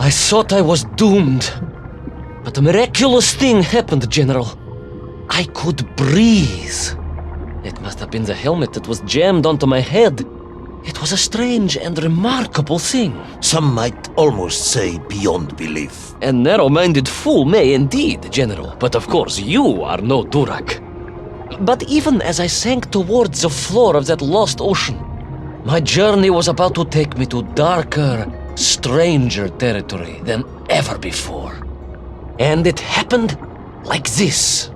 I thought I was doomed. But a miraculous thing happened, General. I could breathe. It must have been the helmet that was jammed onto my head. It was a strange and remarkable thing. Some might almost say beyond belief. A narrow-minded fool may indeed, General. But of course, you are no Durak. But even as I sank towards the floor of that lost ocean, my journey was about to take me to darker, stranger territory than ever before. And it happened like this.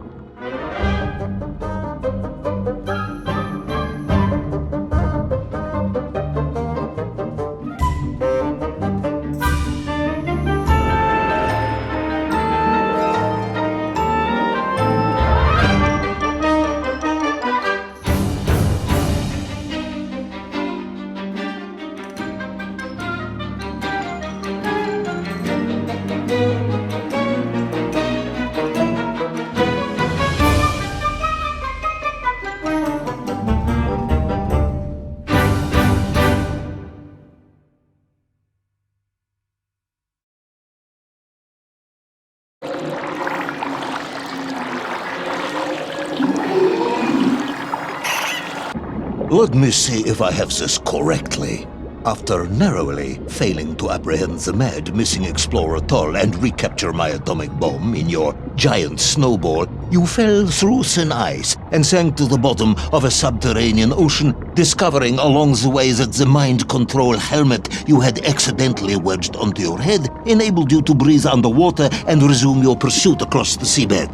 Let me see if I have this correctly. After narrowly failing to apprehend the mad missing explorer Toll and recapture my atomic bomb in your giant snowball, you fell through thin ice and sank to the bottom of a subterranean ocean, discovering along the way that the mind control helmet you had accidentally wedged onto your head enabled you to breathe underwater and resume your pursuit across the seabed.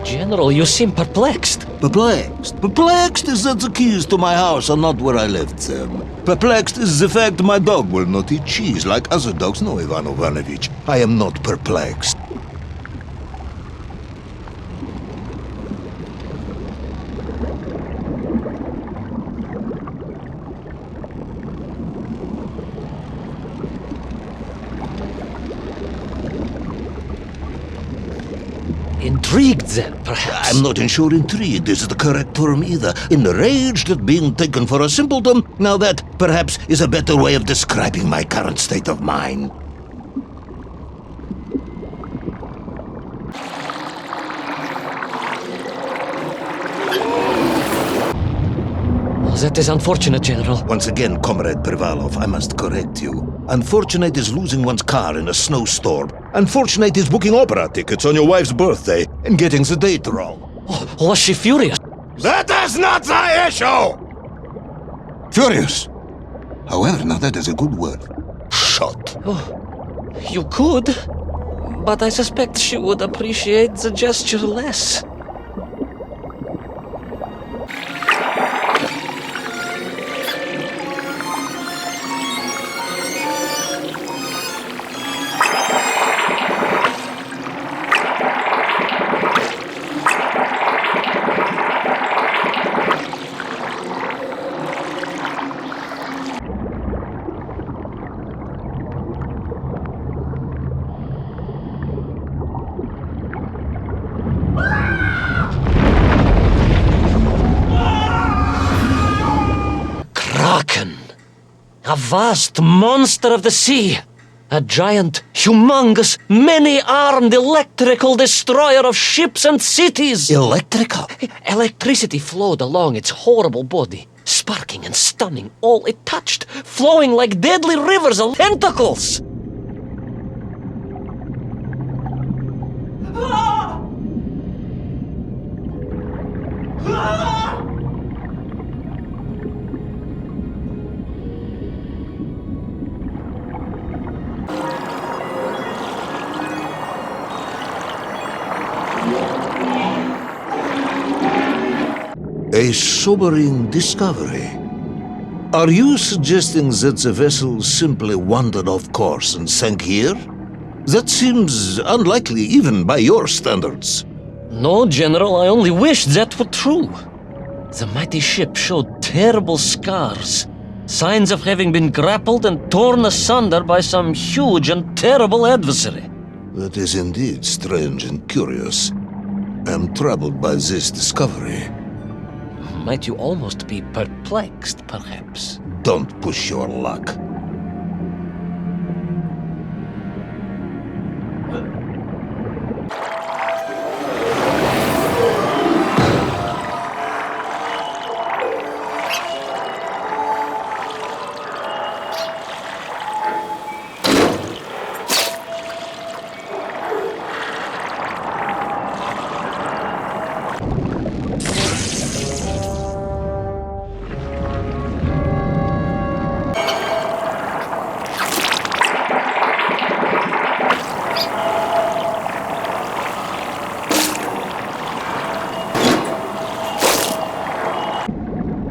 General, you seem perplexed. Perplexed? Perplexed is that the keys to my house are not where I left them. Perplexed is the fact my dog will not eat cheese like other dogs. No, Ivan Ivanovich, I am not perplexed. Intrigued, then, perhaps? I'm not sure intrigued is the correct term either. Enraged at being taken for a simpleton, now that, perhaps, is a better way of describing my current state of mind. That is unfortunate, General. Once again, Comrade Privalov, I must correct you. Unfortunate is losing one's car in a snowstorm. Unfortunate is booking opera tickets on your wife's birthday and getting the date wrong. Oh, was she furious? That is not the issue! Furious. However, now that is a good word. Shot. Oh, you could, but I suspect she would appreciate the gesture less. A vast monster of the sea. A giant, humongous, many-armed electrical destroyer of ships and cities. Electrical? Electricity flowed along its horrible body, sparking and stunning all it touched, flowing like deadly rivers of tentacles. A sobering discovery. Are you suggesting that the vessel simply wandered off course and sank here? That seems unlikely even by your standards. No, General, I only wish that were true. The mighty ship showed terrible scars, signs of having been grappled and torn asunder by some huge and terrible adversary. That is indeed strange and curious. I am troubled by this discovery. might you almost be perplexed, perhaps? Don't push your luck.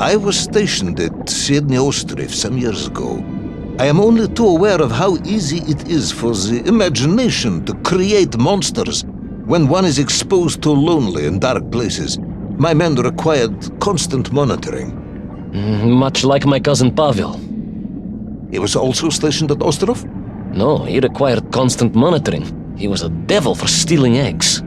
I was stationed at Sydney Ostrov some years ago. I am only too aware of how easy it is for the imagination to create monsters when one is exposed to lonely and dark places. My men required constant monitoring. Much like my cousin Pavel. He was also stationed at Ostrov? No, he required constant monitoring. He was a devil for stealing eggs.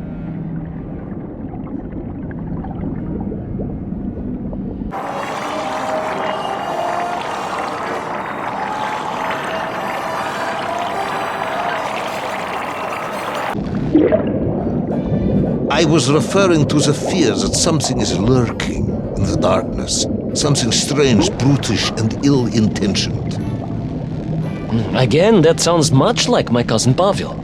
I was referring to the fear that something is lurking in the darkness. Something strange, brutish, and ill-intentioned. Again, that sounds much like my cousin Pavel.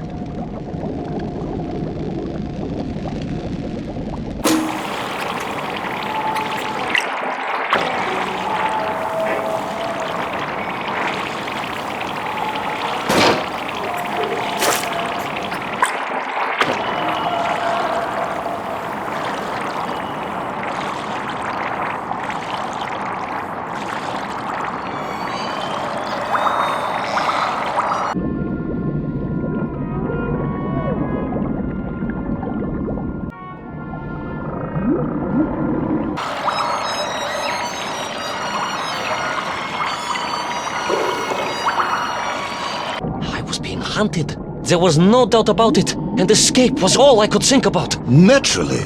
Hunted. There was no doubt about it, and escape was all I could think about. Naturally.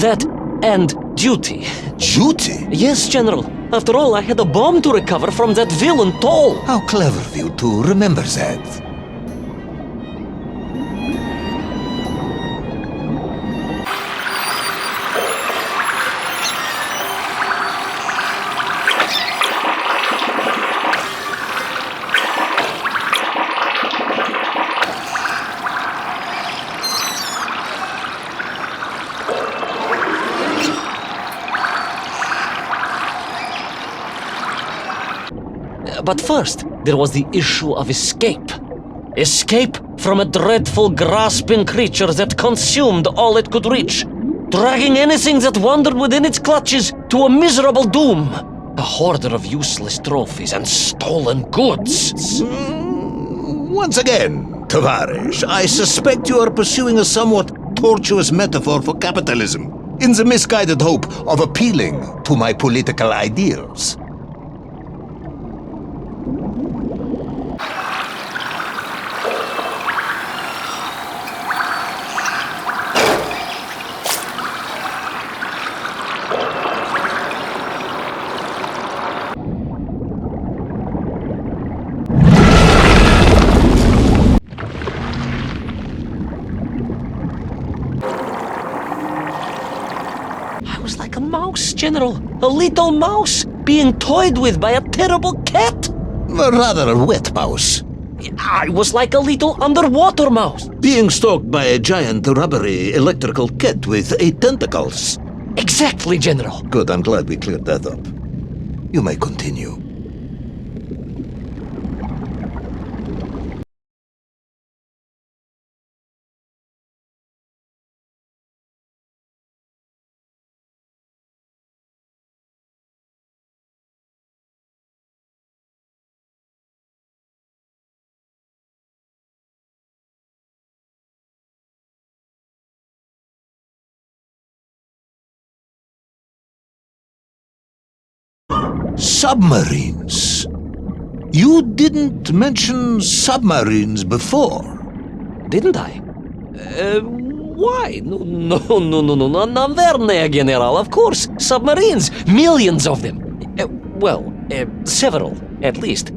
That and duty. Duty? Yes, General. After all, I had a bomb to recover from that villain Toll. How clever of you to remember that. But first, there was the issue of escape. Escape from a dreadful, grasping creature that consumed all it could reach, dragging anything that wandered within its clutches to a miserable doom. A hoarder of useless trophies and stolen goods. Once again, Tavarish, I suspect you are pursuing a somewhat tortuous metaphor for capitalism, in the misguided hope of appealing to my political ideals. General, a little mouse being toyed with by a terrible cat. A rather wet mouse. I was like a little underwater mouse. Being stalked by a giant rubbery electrical cat with 8 tentacles. Exactly, General. Good, I'm glad we cleared that up. You may continue. Submarines. You didn't mention submarines before. Didn't I? Why? No, Navernia, General, of course. Submarines, millions of them. Several, at least.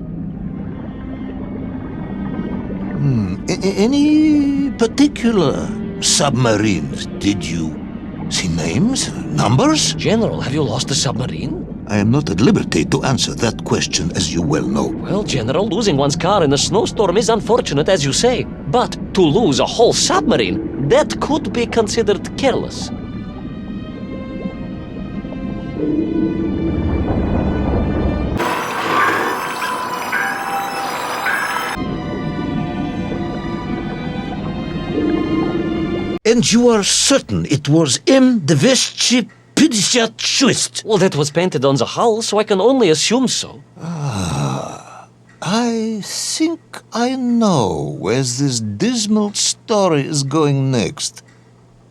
Any particular submarines? Did you see names, numbers? General, have you lost a submarine? I am not at liberty to answer that question, as you well know. Well, General, losing one's car in a snowstorm is unfortunate, as you say. But to lose a whole submarine, that could be considered careless. And you are certain it was M. Deveschi Pidishat? Well, that was painted on the hull, so I can only assume so. I think I know where this dismal story is going next.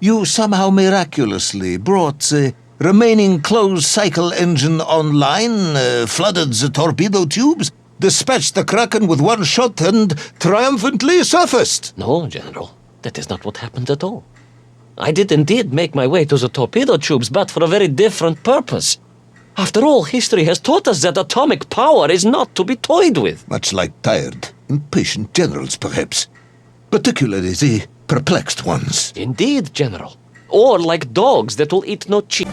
You somehow miraculously brought the remaining closed cycle engine online, flooded the torpedo tubes, dispatched the Kraken with one shot, and triumphantly surfaced. No, General, that is not what happened at all. I did indeed make my way to the torpedo tubes, but for a very different purpose. After all, history has taught us that atomic power is not to be toyed with. Much like tired, impatient generals, perhaps. Particularly the perplexed ones. Indeed, General. Or like dogs that will eat no cheese.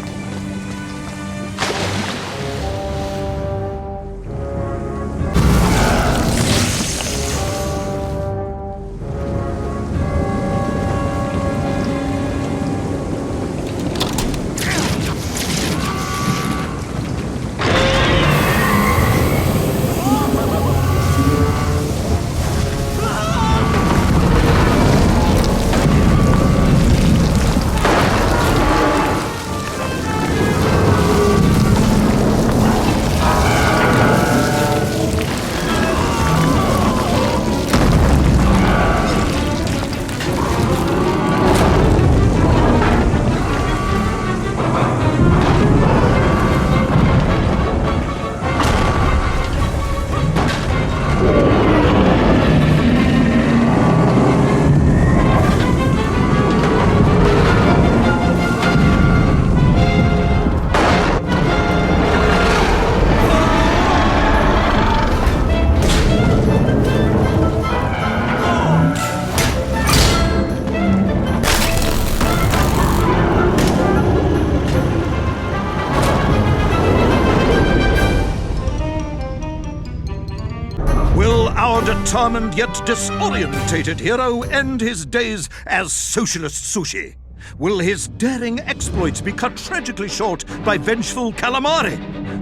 Our determined yet disorientated hero end his days as Socialist Sushi? Will his daring exploits be cut tragically short by vengeful calamari?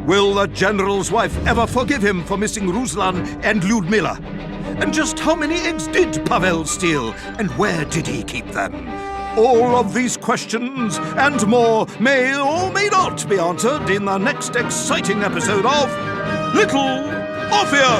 Will the general's wife ever forgive him for missing Ruslan and Lyudmila? And just how many eggs did Pavel steal, and where did he keep them? All of these questions and more may or may not be answered in the next exciting episode of Little Orpheus!